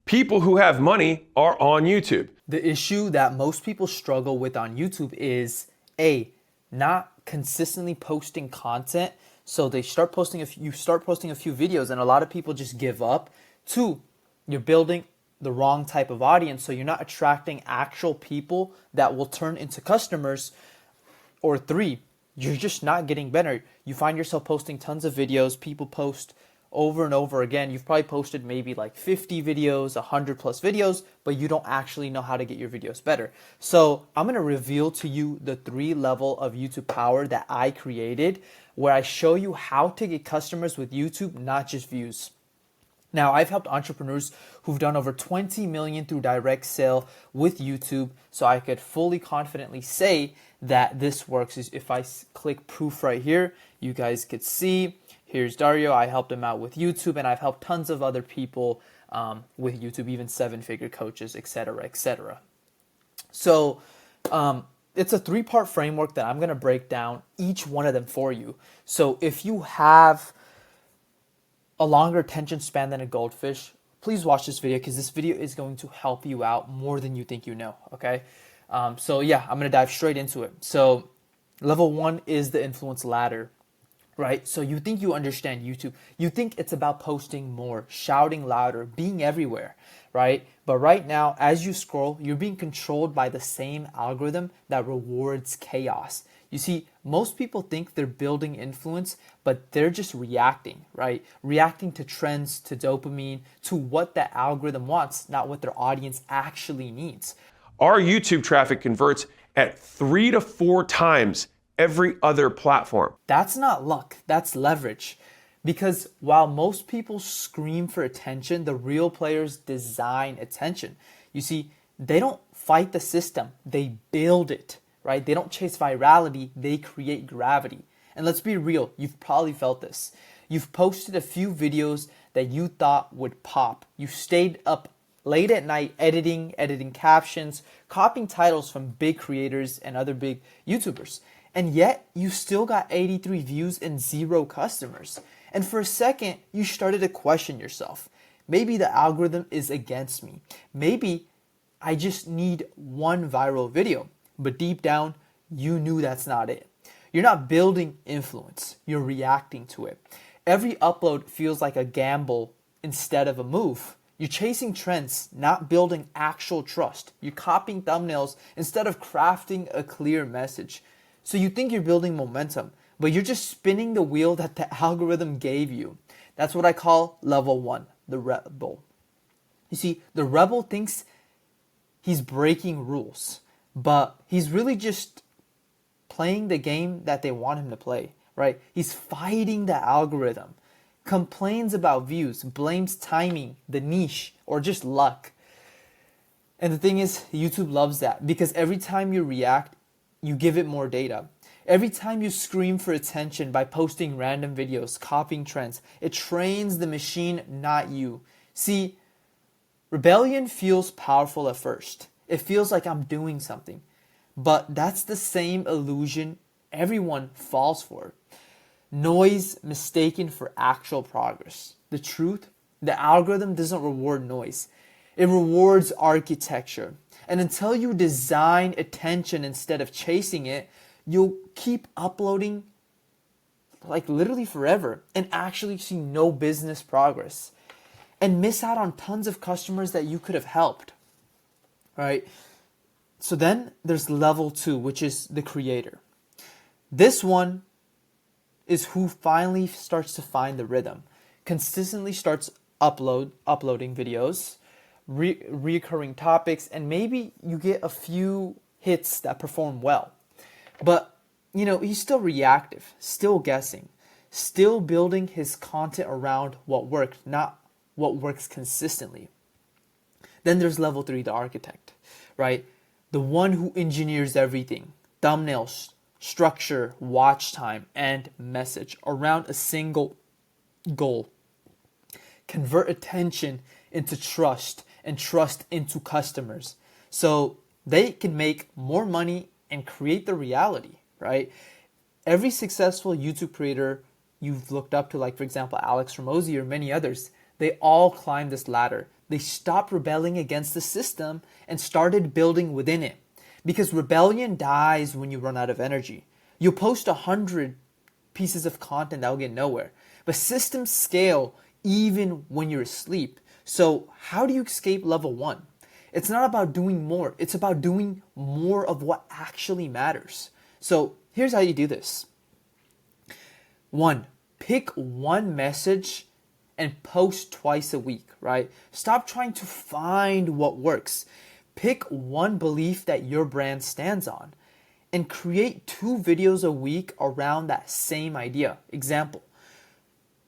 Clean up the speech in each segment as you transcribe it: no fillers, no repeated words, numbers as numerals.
People who have money are on YouTube. The issue that most people struggle with on YouTube is A, not consistently posting content. So they start posting you start posting a few videos and a lot of people just give up. Two, you're building the wrong type of audience, so you're not attracting actual people that will turn into customers. Or three, you're just not getting better. You find yourself posting tons of videos, people post over and over again. You've probably posted maybe like 50 videos, 100 plus videos, but you don't actually know how to get your videos better. So I'm going to reveal to you the 3 level of YouTube power that I created, where I show you how to get customers with YouTube, not just views. Now, I've helped entrepreneurs who've done over 20 million through direct sale with YouTube, so I could fully confidently say that this works. If I click proof right here, you guys could see, here's Dario. I helped him out with YouTube, and I've helped tons of other people with YouTube, even 7-figure coaches, etc., etc. So it's a 3-part framework that I'm going to break down each one of them for you. So if you have a longer attention span than a goldfish, please watch this video, because this video is going to help you out more than you think you know, okay? So yeah, I'm going to dive straight into it. So level 1 is the influence ladder, right? So you think you understand YouTube. You think it's about posting more, shouting louder, being everywhere, right? But right now, as you scroll, you're being controlled by the same algorithm that rewards chaos. You see, most people think they're building influence, but they're just reacting, right? Reacting to trends, to dopamine, to what the algorithm wants, not what their audience actually needs. Our YouTube traffic converts at 3 to 4 times every other platform. That's not luck, that's leverage. Because while most people scream for attention, the real players design attention. You see, they don't fight the system, they build it, right? They don't chase virality, they create gravity. And let's be real, you've probably felt this. You've posted a few videos that you thought would pop. You stayed up late at night editing captions, copying titles from big creators and other big YouTubers. And yet you still got 83 views and 0 customers. And for a second, you started to question yourself. Maybe the algorithm is against me. Maybe I just need one viral video. But deep down, you knew that's not it. You're not building influence, you're reacting to it. Every upload feels like a gamble instead of a move. You're chasing trends, not building actual trust. You're copying thumbnails instead of crafting a clear message. So you think you're building momentum, but you're just spinning the wheel that the algorithm gave you. That's what I call level 1, the rebel. You see, the rebel thinks he's breaking rules, but he's really just playing the game that they want him to play, right? He's fighting the algorithm, complains about views, blames timing, the niche, or just luck. And the thing is, YouTube loves that, because every time you react, you give it more data. Every time you scream for attention by posting random videos, copying trends, it trains the machine, not you. See, rebellion feels powerful at first. It feels like I'm doing something. But that's the same illusion everyone falls for. Noise mistaken for actual progress. The truth, the algorithm doesn't reward noise. It rewards architecture. And until you design attention instead of chasing it, you'll keep uploading like literally forever and actually see no business progress and miss out on tons of customers that you could have helped, right? So then there's level 2, which is the creator. This one is who finally starts to find the rhythm, consistently starts uploading videos, recurring topics, and maybe you get a few hits that perform well. But, he's still reactive, still guessing, still building his content around what worked, not what works consistently. Then there's level 3, the architect, right? The one who engineers everything, thumbnails, structure, watch time, and message around a single goal. Convert attention into trust and trust into customers, so they can make more money and create the reality, right? Every successful YouTube creator you've looked up to, like for example, Alex Hormozi or many others, they all climb this ladder. they stopped rebelling against the system and started building within it. Because rebellion dies when you run out of energy. You'll post 100 pieces of content that will get nowhere. But systems scale even when you're asleep. So how do you escape level 1? It's not about doing more. It's about doing more of what actually matters. So here's how you do this. 1, pick one message and post twice a week, right? Stop trying to find what works. Pick one belief that your brand stands on and create 2 videos a week around that same idea. Example,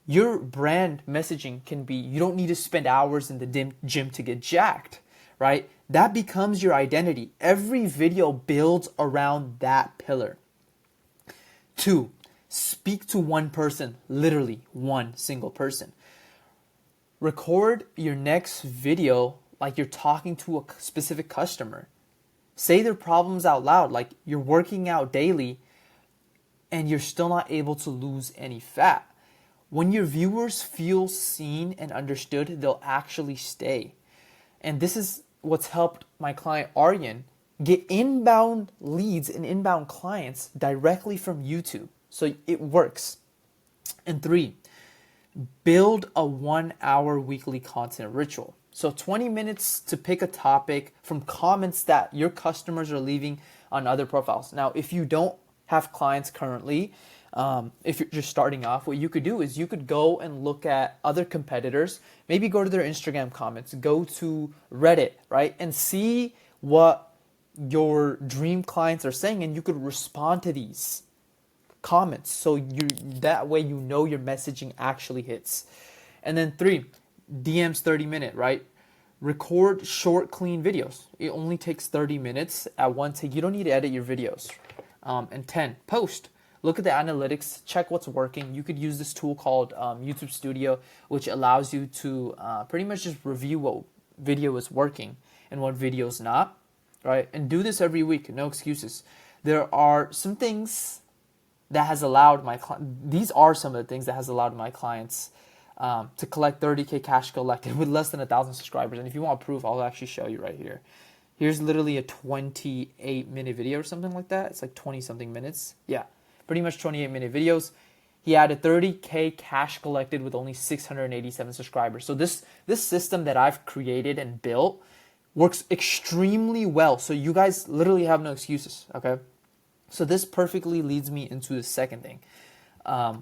your brand messaging can be, you don't need to spend hours in the gym to get jacked, right? That becomes your identity. Every video builds around that pillar. 2, speak to one person, literally one single person. Record your next video like you're talking to a specific customer. Say their problems out loud, like you're working out daily and you're still not able to lose any fat. When your viewers feel seen and understood, they'll actually stay. And this is what's helped my client Aryan get inbound leads and inbound clients directly from YouTube. So it works. And 3, build a 1-hour weekly content ritual. So 20 minutes to pick a topic from comments that your customers are leaving on other profiles. Now, if you don't have clients currently, if you're just starting off, what you could do is you could go and look at other competitors, maybe go to their Instagram comments, go to Reddit, right? And see what your dream clients are saying, and you could respond to these comments. So that way you know your messaging actually hits. And then 3, DMs 30-minute, right? Record short, clean videos. It only takes 30 minutes at one take. You don't need to edit your videos. And 10, post. Look at the analytics, check what's working. You could use this tool called YouTube Studio, which allows you to pretty much just review what video is working and what video is not, right? And do this every week, no excuses. There are some things that has allowed these are some of the things that has allowed my clients to collect 30K cash collected with less than 1,000 subscribers. And if you want proof, I'll actually show you right here. Here's literally a 28-minute video or something like that. It's like 20-something minutes. Yeah, pretty much 28-minute videos. He had a 30K cash collected with only 687 subscribers. So this system that I've created and built works extremely well. So you guys literally have no excuses, okay? So this perfectly leads me into the second thing,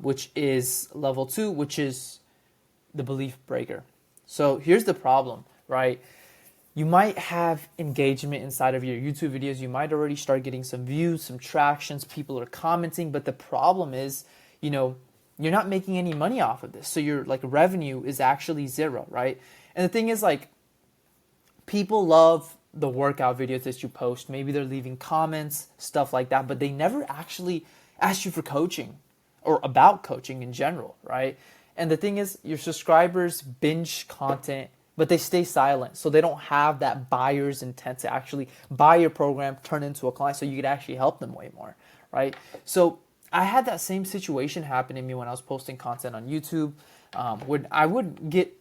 which is level 2, which is the belief breaker. So here's the problem, right? You might have engagement inside of your YouTube videos. You might already start getting some views, some tractions. People are commenting, but the problem is, you're not making any money off of this. So your revenue is actually 0, right? And the thing is, people love the workout videos that you post. Maybe they're leaving comments, stuff like that, but they never actually ask you for coaching or about coaching in general, right? And the thing is, your subscribers binge content, but they stay silent. So they don't have that buyer's intent to actually buy your program, turn into a client, so you could actually help them way more, right? So I had that same situation happen to me when I was posting content on YouTube. When I would get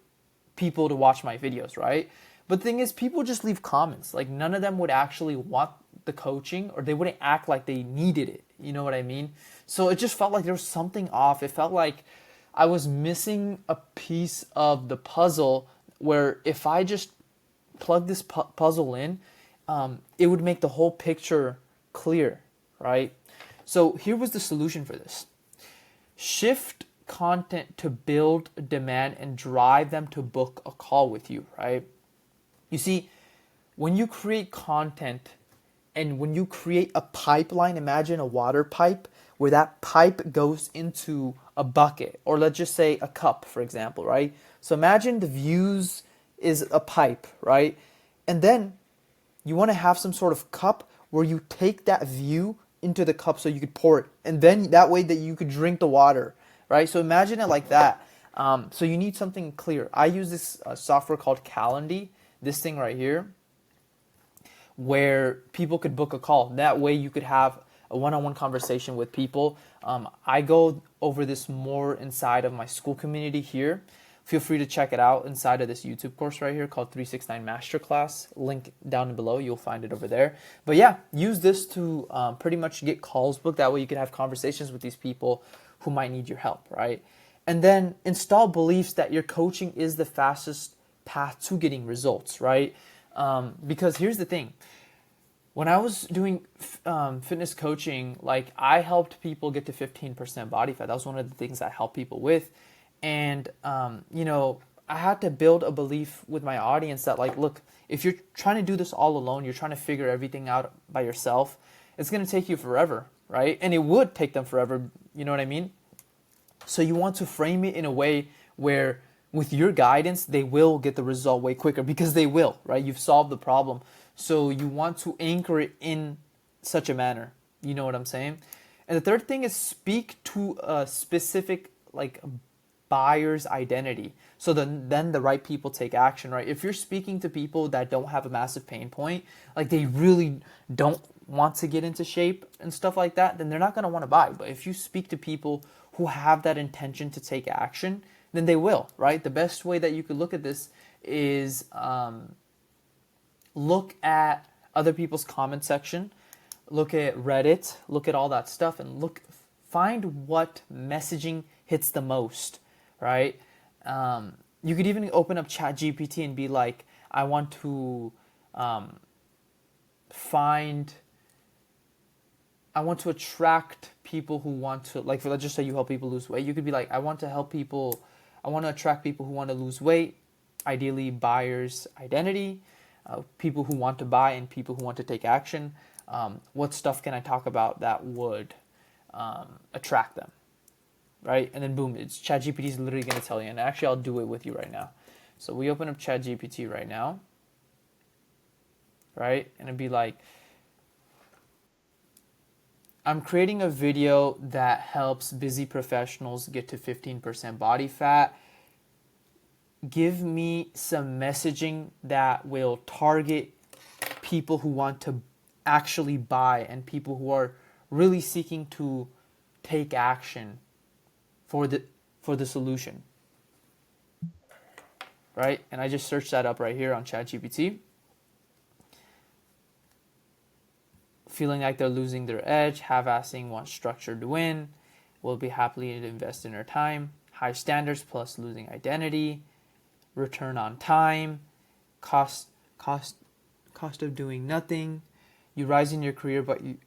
people to watch my videos, right? But the thing is, people just leave comments. None of them would actually want the coaching, or they wouldn't act like they needed it. You know what I mean? So it just felt like there was something off. It felt like I was missing a piece of the puzzle, where if I just plug this puzzle in, it would make the whole picture clear, right? So here was the solution for this. Shift content to build demand and drive them to book a call with you, right? You see, when you create content and when you create a pipeline, imagine a water pipe where that pipe goes into a bucket, or let's just say a cup, for example, right? So imagine the views is a pipe, right? And then you want to have some sort of cup where you take that view into the cup so you could pour it, and then that way that you could drink the water, right? So imagine it like that. So you need something clear. I use this software called Calendly, this thing right here, where people could book a call. That way you could have a one-on-one conversation with people. I go over this more inside of my school community here, feel free to check it out inside of this YouTube course right here called 369 Masterclass. Link down below, you'll find it over there. But yeah, use this to pretty much get calls booked. That way you can have conversations with these people who might need your help, right? And then install beliefs that your coaching is the fastest path to getting results, right? Because here's the thing. When I was doing fitness coaching, like I helped people get to 15% body fat. That was one of the things I helped people with. And, you know, I had to build a belief with my audience that like, look, if you're trying to do this all alone, you're trying to figure everything out by yourself, it's going to take you forever, right? And it would take them forever. You know what I mean? So you want to frame it in a way where with your guidance, they will get the result way quicker because they will, right? You've solved the problem. So you want to anchor it in such a manner. You know what I'm saying? And the third thing is speak to a specific like buyer's identity. So then the right people take action, right? If you're speaking to people that don't have a massive pain point, like they really don't want to get into shape and stuff like that, then they're not going to want to buy. But if you speak to people who have that intention to take action, then they will, right? The best way that you could look at this is look at other people's comment section, look at Reddit, look at all that stuff, and find what messaging hits the most, right? You could even open up ChatGPT and be like, I want to attract people who want to, like, let's just say you help people lose weight. You could be like, I want to attract people who want to lose weight, ideally buyer's identity, people who want to buy and people who want to take action. What stuff can I talk about that would attract them, right? And then boom, ChatGPT is literally going to tell you. And actually, I'll do it with you right now. So we open up ChatGPT right now, right? And it'd be like, I'm creating a video that helps busy professionals get to 15% body fat. Give me some messaging that will target people who want to actually buy and people who are really seeking to take action for the solution, right? And I just searched that up right here on ChatGPT. Feeling like they're losing their edge, half-assing, want structure to win, will be happily to invest in their time, high standards plus losing identity, return on time, cost of doing nothing, you rise in your career but you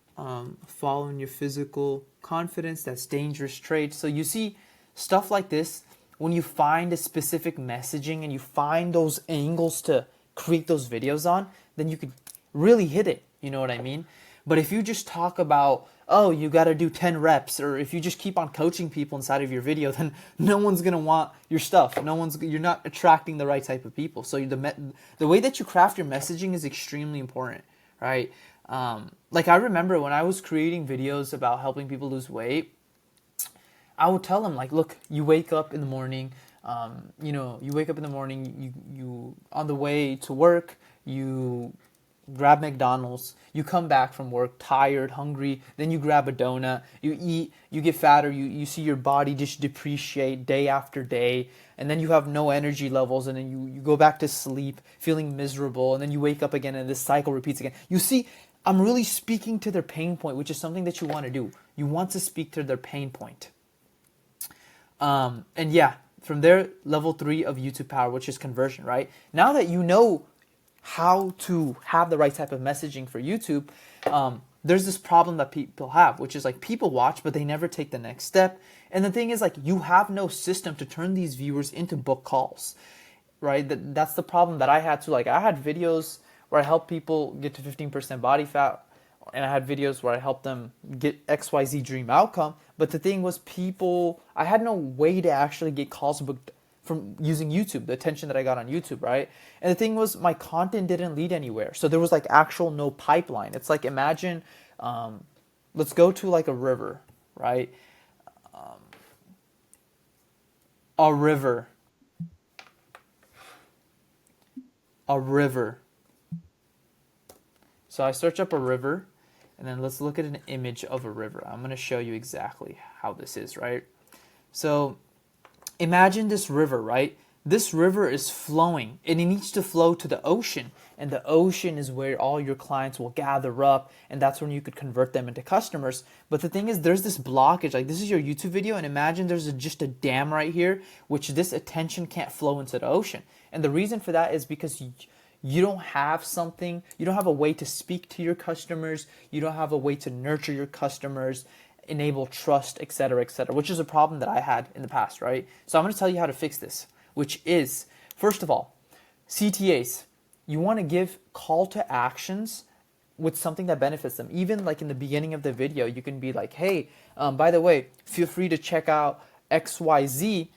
fall in your physical confidence, that's dangerous traits. So you see stuff like this, when you find a specific messaging and you find those angles to create those videos on, then you could really hit it, you know what I mean? But if you just talk about, oh, you got to do 10 reps, or if you just keep on coaching people inside of your video, then no one's going to want your stuff. You're not attracting the right type of people. So the way that you craft your messaging is extremely important, right? Like I remember when I was creating videos about helping people lose weight, I would tell them like, look, you wake up in the morning, you on the way to work, you grab McDonald's, you come back from work tired, hungry, then you grab a donut, you eat, you get fatter, you see your body just depreciate day after day, and then you have no energy levels, and then you go back to sleep feeling miserable, and then you wake up again and this cycle repeats again. You see, I'm really speaking to their pain point, which is something that you want to do. You want to speak to their pain point. And yeah, from there, level 3 of YouTube power, which is conversion, right? Now that you know how to have the right type of messaging for YouTube, there's this problem that people have, which is like people watch, but they never take the next step. And the thing is like, you have no system to turn these viewers into book calls, right? That's the problem that I had too. Like I had videos where I helped people get to 15% body fat, and I had videos where I helped them get XYZ dream outcome. But the thing was I had no way to actually get calls booked from using YouTube, the attention that I got on YouTube, right? And the thing was, my content didn't lead anywhere. So there was like actual no pipeline. It's like, imagine, let's go to like a river, right? A river. So I search up a river, and then let's look at an image of a river. I'm going to show you exactly how this is, right? So imagine this river, right? this river is flowing and it needs to flow to the ocean. And the ocean is where all your clients will gather up, and that's when you could convert them into customers. But the thing is, there's this blockage. Like, this is your YouTube video, and imagine there's just a dam right here, which this attention can't flow into the ocean. And the reason for that is because you don't have something, you don't have a way to speak to your customers, you don't have a way to nurture your customers, enable trust, etc., which is a problem that I had in the past, right? So I'm going to tell you how to fix this, which is, first of all, CTAs. You want to give call to actions with something that benefits them. Even like in the beginning of the video, you can be like, hey, by the way, feel free to check out XYZ,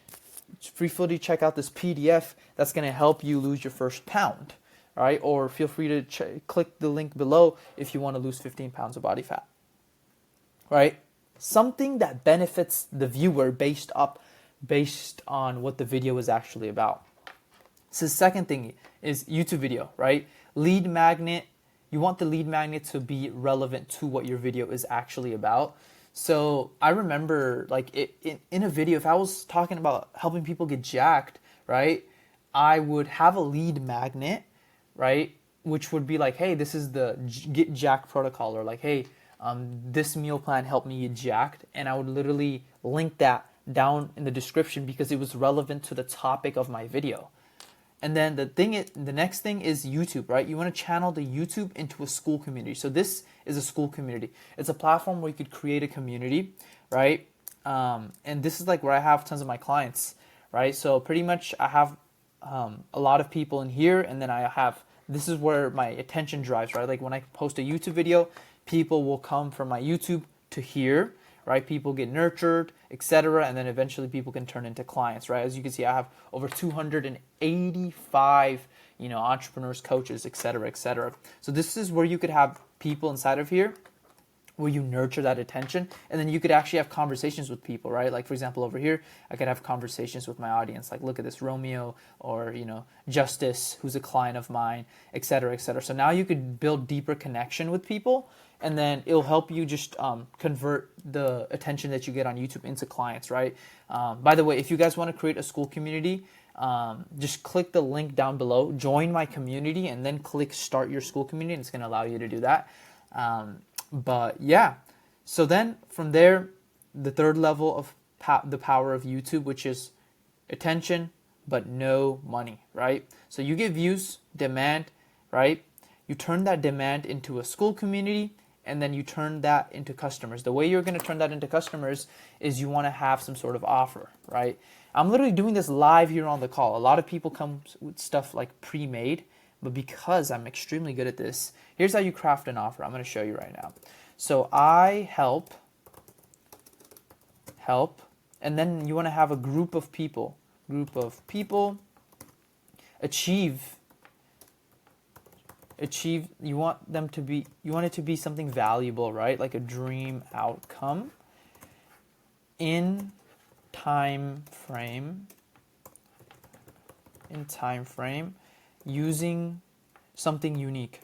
feel free to check out this PDF that's going to help you lose your first pound, right? Or feel free to click the link below if you want to lose 15 pounds of body fat, right? Something that benefits the viewer based on what the video is actually about. So the second thing is YouTube video, right? Lead magnet. You want the lead magnet to be relevant to what your video is actually about. So I remember, like, in a video, if I was talking about helping people get jacked, right, I would have a lead magnet, right, which would be like, hey, this is the get jacked protocol, or like, hey, this meal plan helped me get jacked, and I would literally link that down in the description because it was relevant to the topic of my video. And then the next thing is YouTube, right? You want to channel the YouTube into a school community. So this is a school community. It's a platform where you could create a community, right? And this is like where I have tons of my clients, right? So pretty much I have a lot of people in here, and then this is where my attention drives, right? Like when I post a YouTube video, people will come from my YouTube to here, right? People get nurtured, etc., and then eventually people can turn into clients, right? As you can see, I have over 285, entrepreneurs, coaches, etc. So this is where you could have people inside of here where you nurture that attention, and then you could actually have conversations with people, right? Like, for example, over here, I could have conversations with my audience, like, look at this, Romeo, or, Justice, who's a client of mine, etc. So now you could build deeper connection with people, and then it'll help you just convert the attention that you get on YouTube into clients, right? By the way, if you guys want to create a school community, just click the link down below, join my community, and then click start your school community, and it's going to allow you to do that. But yeah, so then from there, the third level of the power of YouTube, which is attention, but no money, right? So you get views, demand, right? You turn that demand into a school community, and then you turn that into customers. The way you're going to turn that into customers is you want to have some sort of offer, right? I'm literally doing this live here on the call. A lot of people come with stuff like pre-made, but because I'm extremely good at this, here's how you craft an offer. I'm going to show you right now. So I help, and then you want to have a group of people achieve, you want it to be something valuable, right? Like a dream outcome in time frame, using something unique.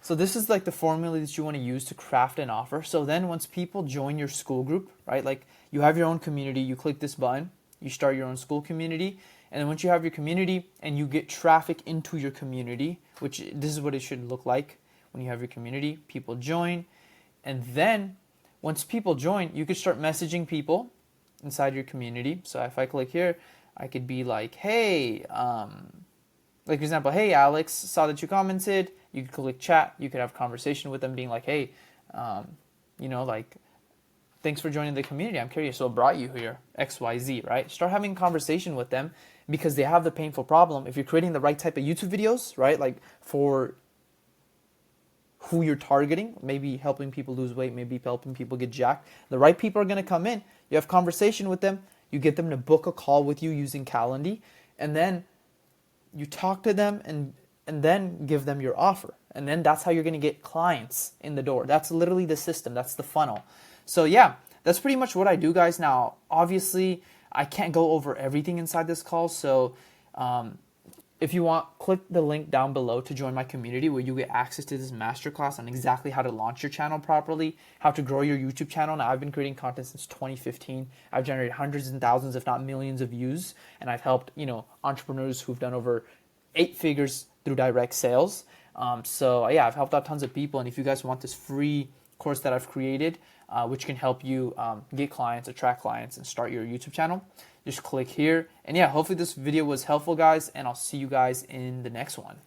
So this is like the formula that you want to use to craft an offer. So then once people join your school group, right? Like you have your own community, you click this button, you start your own school community, and then once you have your community and you get traffic into your community, which this is what it should look like when you have your community, people join, and then once people join, you could start messaging people inside your community. So if I click here, I could be like, hey, like for example, hey Alex, saw that you commented. You could click chat. You could have a conversation with them, being like, hey, like, thanks for joining the community. I'm curious, what brought you here? XYZ, right? Start having a conversation with them because they have the painful problem. If you're creating the right type of YouTube videos, right, like for who you're targeting, maybe helping people lose weight, maybe helping people get jacked, the right people are going to come in. You have conversation with them. You get them to book a call with you using Calendly, and then you talk to them and then give them your offer. And then that's how you're going to get clients in the door. That's literally the system. That's the funnel. So yeah, that's pretty much what I do, guys. Now, obviously, I can't go over everything inside this call. So If you want, click the link down below to join my community where you get access to this masterclass on exactly how to launch your channel properly, how to grow your YouTube channel. Now, I've been creating content since 2015. I've generated hundreds and thousands, if not millions of views, and I've helped, entrepreneurs who've done over 8 figures through direct sales. So yeah, I've helped out tons of people. And if you guys want this free course that I've created, which can help you get clients, attract clients, and start your YouTube channel, just click here. And yeah, hopefully this video was helpful, guys, and I'll see you guys in the next one.